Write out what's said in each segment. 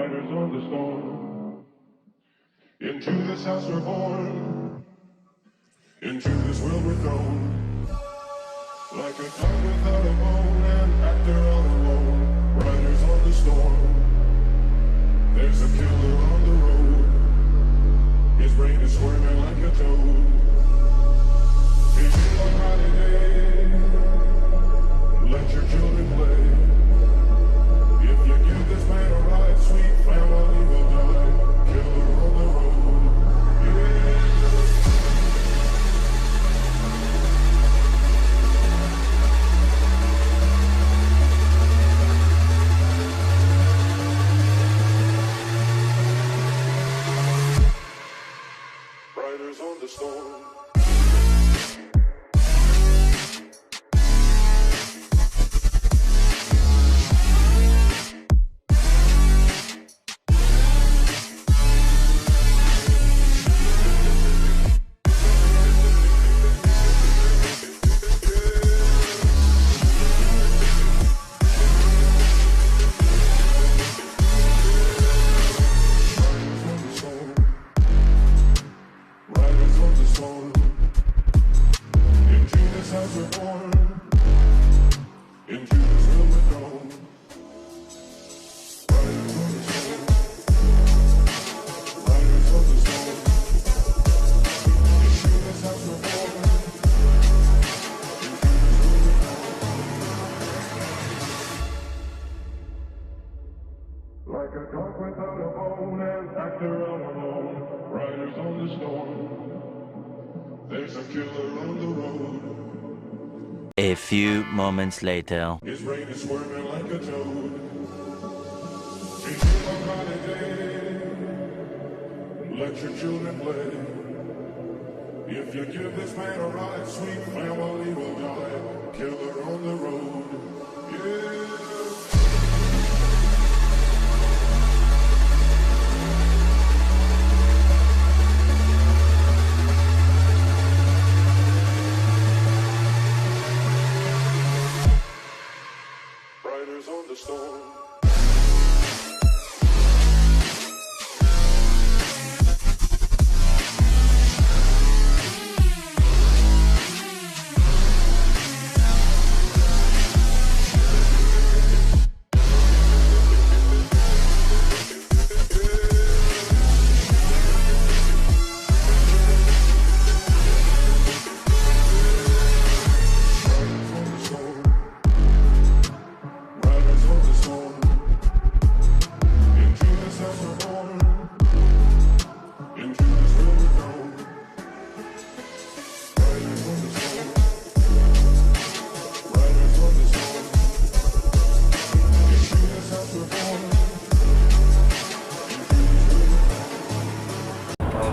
riders on the storm. Into this house we're born, into this world we're thrown. Like a dog without a bone, an actor all alone. Riders on the storm. There's a killer on the road. His brain is squirming like a toad. If you want holiday, let your children play. If you give this man a ride, sweet family will die. Killer on the road. Yeah. Riders on the storm. Like a dog without a bone, an actor all alone. Riders on the storm. There's a killer on the road. A few moments later. His brain is squirming like a toad. If you want holiday, let your children play. If you give this man a ride, sweet family will die. Killer on the road. Yeah. Riders on the storm.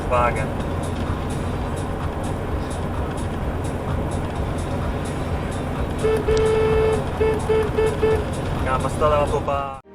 Volkswagen. Nga, basta lang po pa.